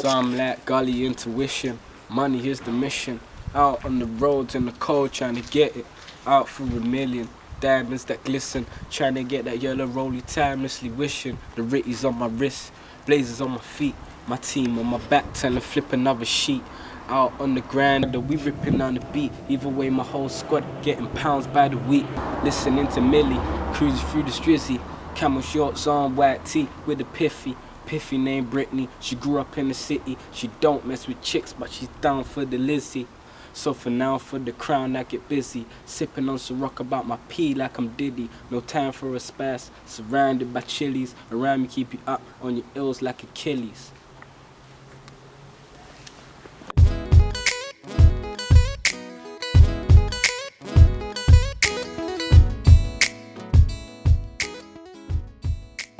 So I'm like gully intuition, money is the mission. Out on the roads in the cold trying to get it, out for a million. Diamonds that glisten, trying to get that yellow rollie timelessly wishing. The Ritties on my wrist, blazers on my feet, my team on my back telling flip another sheet. Out on the grind, we ripping on the beat. Either way, my whole squad getting pounds by the week. Listening to Millie, cruising through the strizzy. Camel shorts on, white tee with a piffy. Piffy named Brittany, she grew up in the city. She don't mess with chicks, but she's down for the Lizzie. So for now, for the crown, I get busy. Sipping on some rock about my pee like I'm Diddy. No time for a spaz, surrounded by chilies. Around me, keep you up on your ills like Achilles.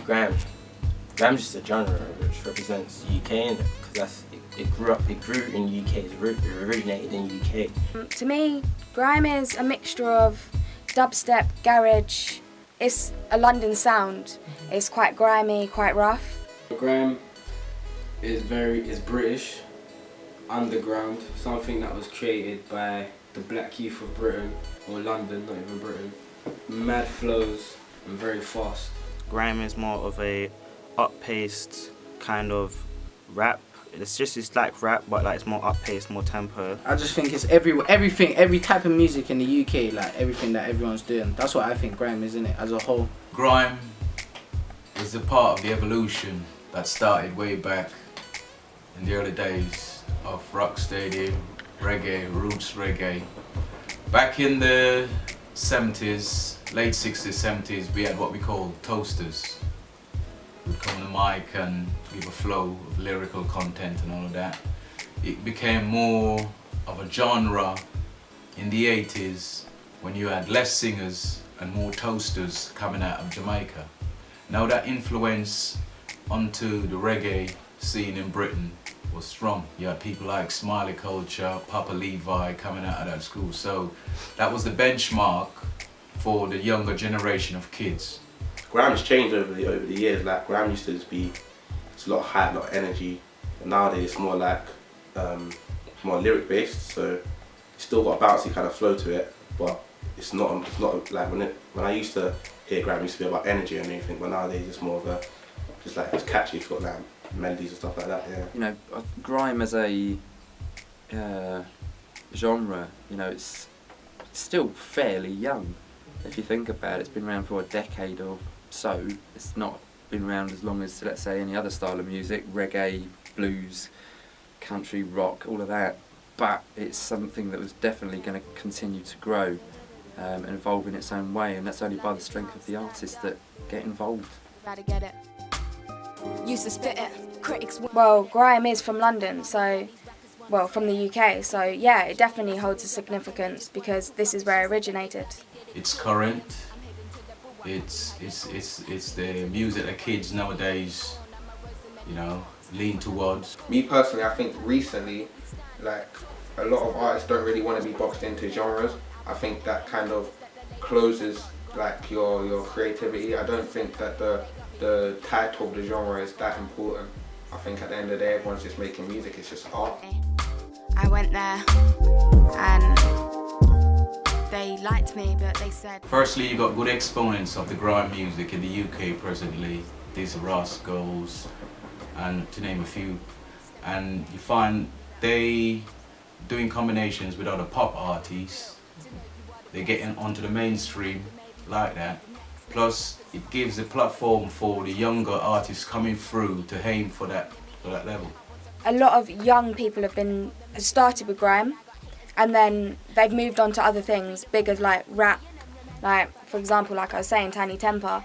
Grime. Grime's just a genre which represents the UK, because it grew in the UK, it originated in the UK. To me, grime is a mixture of dubstep, garage. It's a London sound. It's quite grimy, quite rough. Grime is British, underground, something that was created by the black youth of Britain, or London, not even Britain. Mad flows and very fast. Grime is more of a up-paced kind of rap. It's like rap, but like it's more up-paced, more tempo. I just think it's every type of music in the UK, like everything that everyone's doing. That's what I think grime is, isn't it, as a whole. Grime is a part of the evolution that started way back in the early days of rocksteady, reggae, roots reggae. Back in the 70s, late 60s, 70s, we had what we call toasters. We'd come on the mic and give a flow of lyrical content and all of that. It became more of a genre in the 80s when you had less singers and more toasters coming out of Jamaica. Now that influence onto the reggae scene in Britain was strong. You had people like Smiley Culture, Papa Levi coming out of that school. So that was the benchmark for the younger generation of kids. Grime has changed over the years. Like grime used to just be, it's a lot of hype, a lot of energy. And nowadays it's more like more lyric based. So it's still got a bouncy kind of flow to it, but it's not like when I used to hear grime, it used to be about energy and everything. But nowadays it's more of a it's catchy. It's got like melodies and stuff like that. Yeah. You know, grime as a genre, you know, it's still fairly young. If you think about it, it's been around for a decade or so. It's not been around as long as, let's say, any other style of music, reggae, blues, country, rock, all of that. But it's something that was definitely going to continue to grow and evolve in its own way, and that's only by the strength of the artists that get involved. Gotta get it. Used to spit it. Critics. Well, grime is from London, so, well, from the UK, so yeah, it definitely holds a significance because this is where it originated. It's current. It's the music that kids nowadays, you know, lean towards. Me personally, I think recently, like, a lot of artists don't really want to be boxed into genres. I think that kind of closes like your creativity. I don't think that the title of the genre is that important. I think at the end of the day, everyone's just making music. It's just art. I went there and they liked me, but they said... Firstly, you got good exponents of the grime music in the UK presently. These are Rascals, and to name a few. And you find they doing combinations with other pop artists. They're getting onto the mainstream like that. Plus, it gives a platform for the younger artists coming through to aim for that level. A lot of young people have started with grime, and then they've moved on to other things, big as like rap, like for example, like I was saying, Tiny Temper.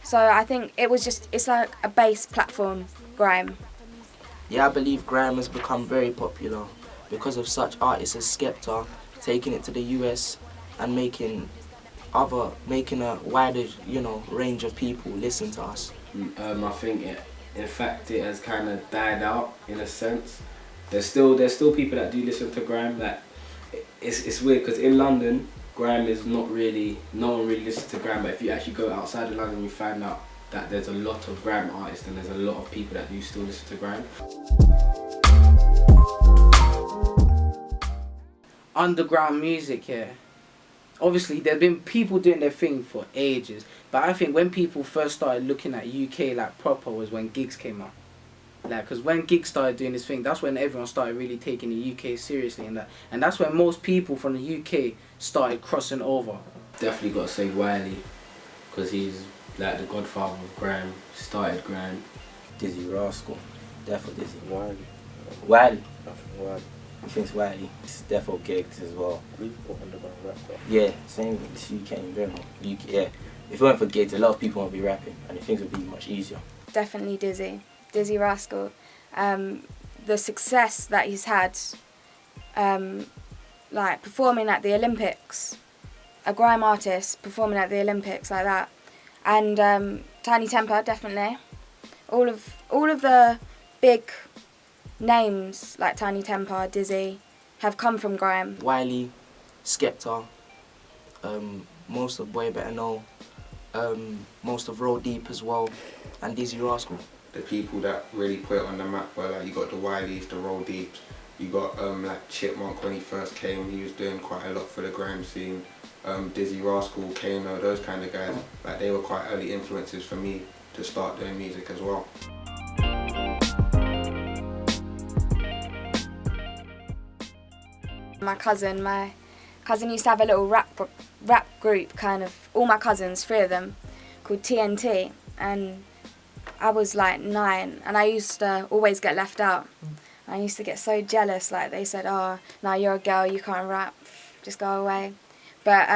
So I think it's like a base platform, grime. Yeah, I believe grime has become very popular because of such artists as Skepta taking it to the US and making a wider, range of people listen to us. I think in fact it has kind of died out in a sense. There's still people that do listen to grime. Like it's weird because in London, grime is no one really listens to grime. But if you actually go outside of London, you find out that there's a lot of grime artists and there's a lot of people that do still listen to grime. Underground music, yeah. Obviously, there've been people doing their thing for ages, but I think when people first started looking at UK like proper was when gigs came out. Like, because when gigs started doing this thing, that's when everyone started really taking the UK seriously, and that's when most people from the UK started crossing over. Definitely got to say Wiley, because he's like the godfather of grime, started grime. Dizzy Rascal, definitely Dizzy. Wiley. He thinks Wiley. It's defo gigs as well. Yeah, same with the UK in general. Yeah, if it weren't for gigs, a lot of people won't be rapping, and things would be much easier. Definitely Dizzy Rascal. The success that he's had, like performing at the Olympics, a grime artist performing at the Olympics like that, and Tiny Temper, definitely. All of the big names like Tiny Temper, Dizzy, have come from grime. Wiley, Skepta, most of Boy Better Know, most of Roll Deep as well, and Dizzy Rascal. The people that really put it on the map were like, you got the Wileys, the Roll Deeps, you got like Chipmunk when he first came, he was doing quite a lot for the grime scene. Dizzy Rascal, Kano, those kind of guys, like they were quite early influences for me to start doing music as well. My cousin used to have a little rap group, kind of, all my cousins, 3 of them, called TNT, and I was like 9, and I used to always get left out. I used to get so jealous, like they said, oh, no, you're a girl, you can't rap, just go away. But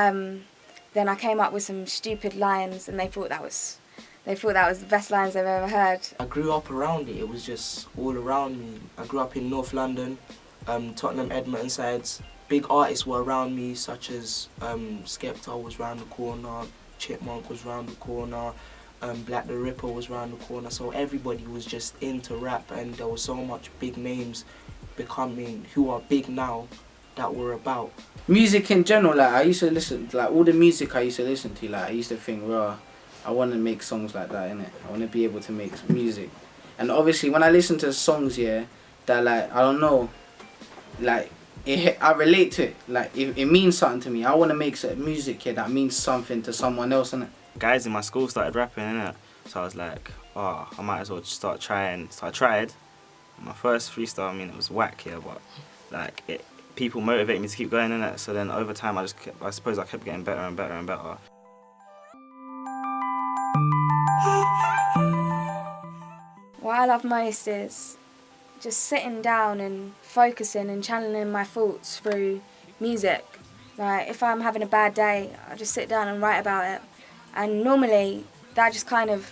then I came up with some stupid lines, and they thought that was the best lines they've ever heard. I grew up around it, it was just all around me. I grew up in North London, Tottenham, Edmonton sides. Big artists were around me, such as Skepta was round the corner, Chipmunk was round the corner, Black the Ripper was round the corner, so everybody was just into rap, and there was so much big names becoming, who are big now, that were about. Music in general, like I used to listen, like all the music I used to listen to, like I used to think, well, I want to make songs like that, innit? I want to be able to make music. And obviously when I listen to songs, yeah, that like, I don't know, like, I relate to it, like it means something to me. I want to make music here that means something to someone else, innit? Guys in my school started rapping, innit? So I was like, oh, I might as well just start trying. So I tried. My first freestyle, I mean, it was whack here, but like people motivated me to keep going, innit? So then over time, I suppose I kept getting better and better and better. What I love most is just sitting down and focusing and channeling my thoughts through music. Like if I'm having a bad day, I just sit down and write about it. And normally that just kind of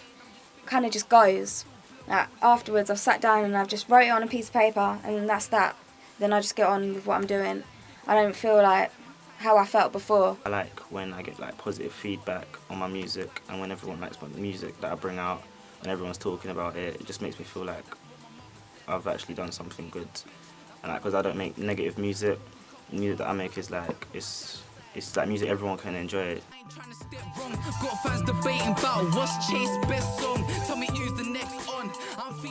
just goes. Like afterwards I've sat down and I've just wrote it on a piece of paper, and that's that. Then I just get on with what I'm doing. I don't feel like how I felt before. I like when I get like positive feedback on my music, and when everyone likes my music that I bring out and everyone's talking about it, it just makes me feel like I've actually done something good. And like, because I don't make negative music, the music that I make is like, it's like music everyone can enjoy.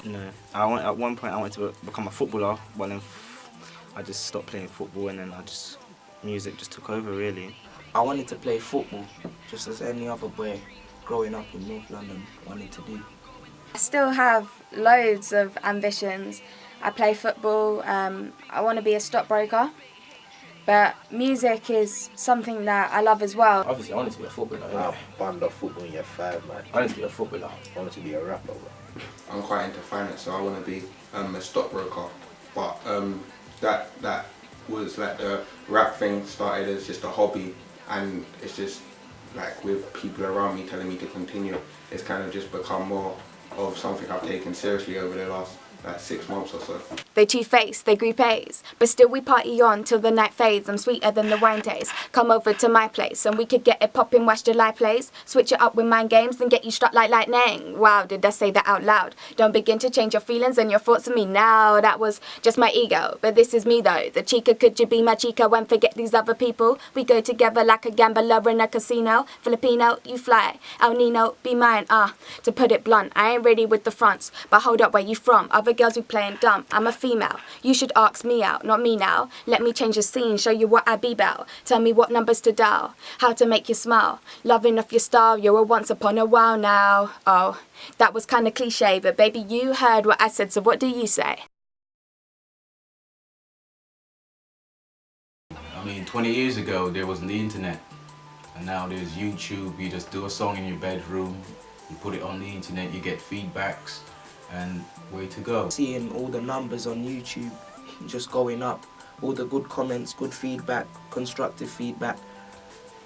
No, at one point I wanted to become a footballer, but then I just stopped playing football, and then music just took over really. I wanted to play football, just as any other boy growing up in North London wanted to do. I still have loads of ambitions. I play football, I want to be a stockbroker, but music is something that I love as well. Obviously I wanted to be a footballer. I banned off football in year 5, man. I wanted to be a footballer. I wanted to be a rapper, bro. I'm quite into finance, so I want to be a stockbroker. But that was like the rap thing started as just a hobby, and it's just like with people around me telling me to continue, it's kind of just become more of something I've taken seriously over the last like 6 months or so. They two-faced, they group A's, but still we party on till the night fades. I'm sweeter than the wine taste. Come over to my place and we could get it poppin', watch July plays. Switch it up with mind games, then get you struck like lightning. Wow, did I say that out loud? Don't begin to change your feelings and your thoughts of me now. That was just my ego, but this is me though. The chica, could you be my chica when forget these other people? We go together like a gambler in a casino. Filipino, you fly. El Nino, be mine, To put it blunt, I ain't ready with the fronts, but hold up, where you from? Other girls we playing dumb. I'm a female. You should ask me out, not me now. Let me change the scene, show you what I be about. Tell me what numbers to dial, how to make you smile. Loving off your style, you're a once upon a while now. Oh, that was kinda cliche, but baby, you heard what I said, so what do you say? I mean, 20 years ago there wasn't the internet, and now there's YouTube. You just do a song in your bedroom, you put it on the internet, you get feedbacks, and way to go. Seeing all the numbers on YouTube just going up, all the good comments, good feedback, constructive feedback,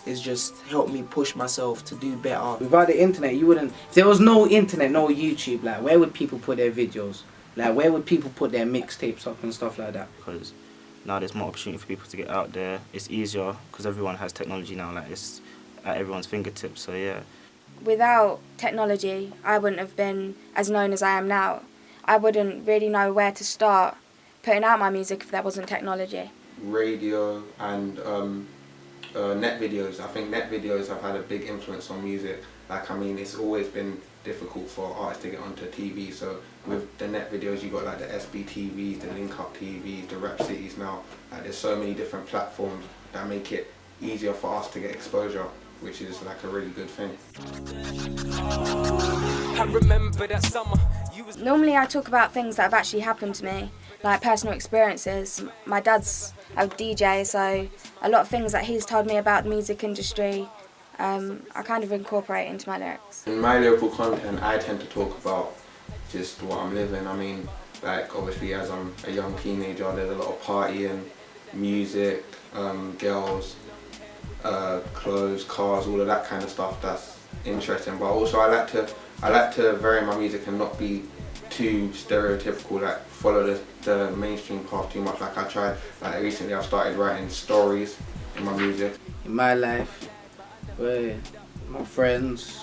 it's just helped me push myself to do better. Without the internet, you wouldn't. If there was no internet, no YouTube, like where would people put their videos? Like where would people put their mixtapes up and stuff like that? Because now there's more opportunity for people to get out there. It's easier because everyone has technology now. Like it's at everyone's fingertips. So yeah. Without technology, I wouldn't have been as known as I am now. I wouldn't really know where to start putting out my music if there wasn't technology. Radio and net videos. I think net videos have had a big influence on music. Like, I mean, it's always been difficult for artists to get onto TV. So with the net videos, you got like the SBTVs, the Link Up TVs, the Rap Cities now. Like, there's so many different platforms that make it easier for us to get exposure, which is like a really good thing. I remember that summer. Normally I talk about things that have actually happened to me, like personal experiences. My dad's a DJ, so a lot of things that he's told me about the music industry, I kind of incorporate into my lyrics. In my lyrical content, I tend to talk about just what I'm living. I mean, like obviously as I'm a young teenager, there's a lot of partying, music, girls, clothes, cars, all of that kind of stuff that's interesting. But also I like to vary my music and not be too stereotypical, like follow the mainstream path too much. Like I tried, like recently I've started writing stories in my music. In my life, where my friends,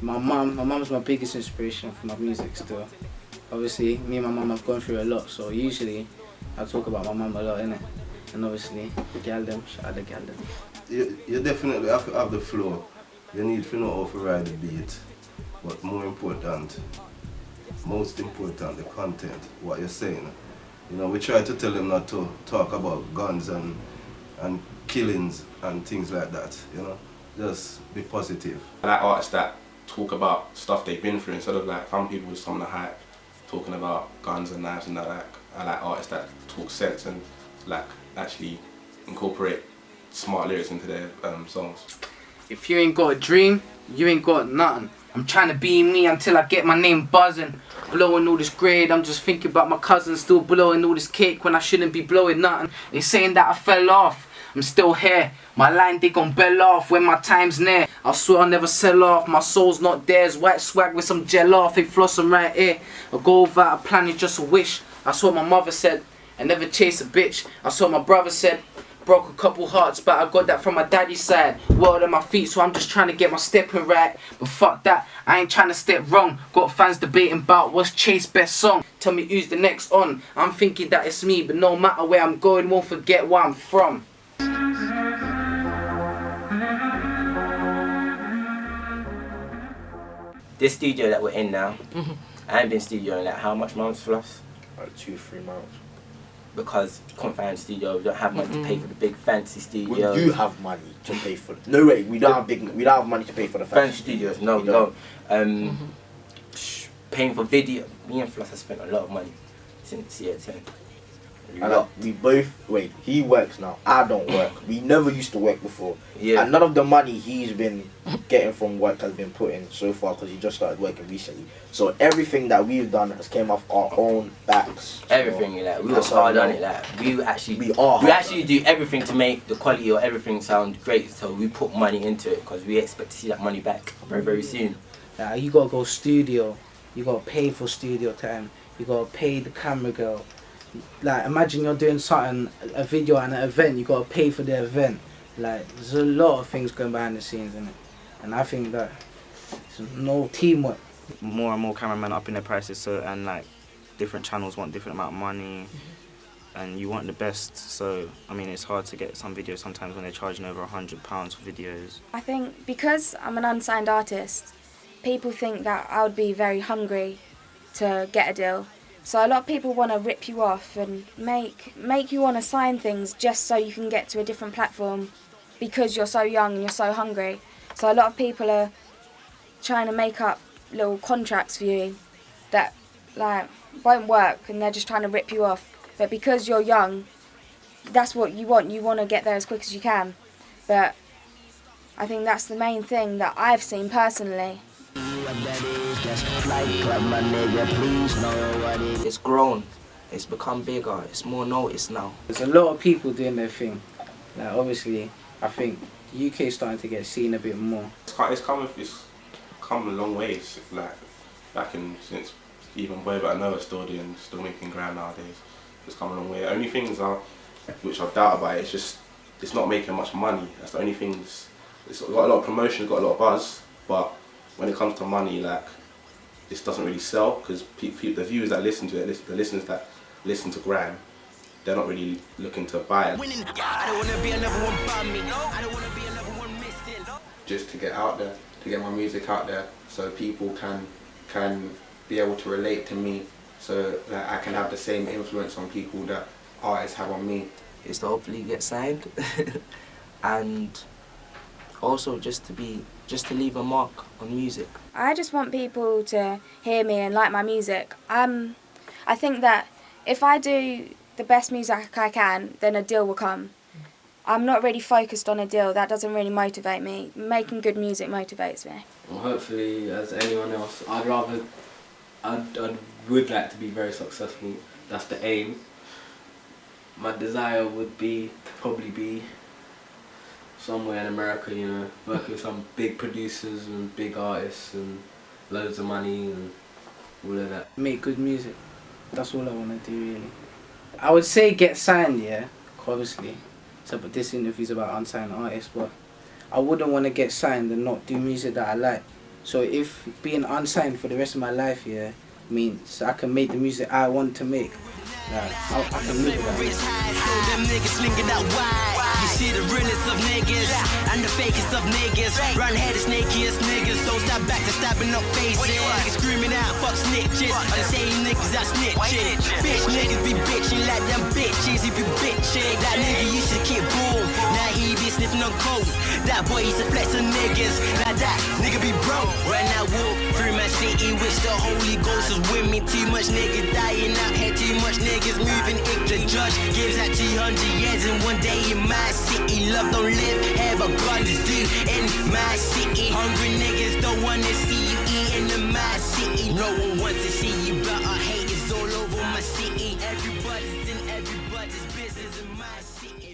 my mum's my biggest inspiration for my music still. Obviously, me and my mum have gone through a lot, so usually I talk about my mum a lot, innit? And obviously, the gal them, shout out the gal them. You definitely have to have the flow. You need to know how to ride the beat. But most important, the content, what you're saying. You know, we try to tell them not to talk about guns and killings and things like that, you know. Just be positive. I like artists that talk about stuff they've been through instead of like some people with some of the hype talking about guns and knives and that. Like, I like artists that talk sense and like actually incorporate smart lyrics into their songs. If you ain't got a dream, you ain't got nothing. I'm trying to be me until I get my name buzzing. Blowing all this grade, I'm just thinking about my cousin still blowing all this cake when I shouldn't be blowing nothing. They saying that I fell off, I'm still here. My line they gon' bell off when my time's near. I swear I'll never sell off, my soul's not theirs. White swag with some gel off, they floss them right here. A goal without a plan is just a wish. That's what my mother said, and never chase a bitch. That's what my brother said. Broke a couple hearts, but I got that from my daddy's side. World at my feet, so I'm just trying to get my stepping right. But fuck that, I ain't trying to step wrong. Got fans debating about what's Chase's best song. Tell me who's the next on. I'm thinking that it's me, but no matter where I'm going, won't forget where I'm from. This studio that we're in now, I ain't been studio in like how much months for us? Like 2-3 months. Because we can't find a studio, we don't have money to pay for the big fancy studios. We do have money to pay for it. No way, we don't have money to pay for the fancy studios. No, we don't. Paying for video, me and Floss have spent a lot of money since year 10. We both, he works now, I don't work. We never used to work before. Yeah. And none of the money he's been getting from work has been put in so far because he just started working recently. So everything that we've done has came off our own backs. Everything, like, we were hard on it, like, we actually do everything to make the quality or everything sound great, so we put money into it because we expect to see that money back very, very soon. You gotta go studio, you gotta pay for studio time, you gotta pay the camera girl. Like, imagine you're doing something, a video and an event, you gotta pay for the event. Like, there's a lot of things going behind the scenes, innit? And I think that it's no teamwork. More and more cameramen upping their prices, so, and like different channels want different amount of money, and you want the best. So I mean, it's hard to get some videos sometimes when they're charging over £100 for videos. I think because I'm an unsigned artist, people think that I would be very hungry to get a deal. So a lot of people want to rip you off and make you want to sign things just so you can get to a different platform because you're so young and you're so hungry. So a lot of people are trying to make up little contracts for you that like won't work, and they're just trying to rip you off. But because you're young, that's what you want. You want to get there as quick as you can. But I think that's the main thing that I've seen personally. It's grown. It's become bigger. It's more noticed now. There's a lot of people doing their thing. Like, obviously, I think the UK is starting to get seen a bit more. It's come a long ways. Like since even way back Noah still making grime nowadays. It's come a long way. The only things which I doubt about it, it's not making much money. That's the only things. It's got a lot of promotion, it's got a lot of buzz, but when it comes to money, like, this doesn't really sell because the viewers that listen to it, the listeners that listen to grime, they're not really looking to buy it. Just to get out there, to get my music out there, so people can be able to relate to me, so that I can have the same influence on people that artists have on me. Is to hopefully get signed, and also just to leave a mark on music. I just want people to hear me and like my music. I think that if I do the best music I can, then a deal will come. I'm not really focused on a deal. That doesn't really motivate me. Making good music motivates me. Well, hopefully, as anyone else, I would like to be very successful. That's the aim. My desire would be to probably be somewhere in America, you know, working with some big producers and big artists and loads of money and all of that. Make good music. That's all I want to do, really. I would say get signed, yeah, obviously. So, but this interview's about unsigned artists, but I wouldn't want to get signed and not do music that I like. So if being unsigned for the rest of my life, yeah, means I can make the music I want to make. I can live with that. Them niggas slinging out wide. You see the realest of niggas and the fakest of niggas. Run-headed, snakiest niggas. Don't stop back to stabbing up faces. Niggas screaming out, fuck snitches. Are the same niggas that snitching. Bitch niggas be bitching like them bitches. He be bitching. That nigga used to keep boom. Now he be sniffing on coke. That boy used to flex on niggas. Now that nigga be broke. When I walk through my city, which the Holy Ghost is with me. Too much niggas dying out here. Too much niggas moving. If the judge gives that 200 years in one day in my city. Love don't live, have a gun to do in my city. Hungry niggas don't wanna see you eating in my city. No one wants to see you, but I hate is all over my city. Everybody's in everybody's business in my city.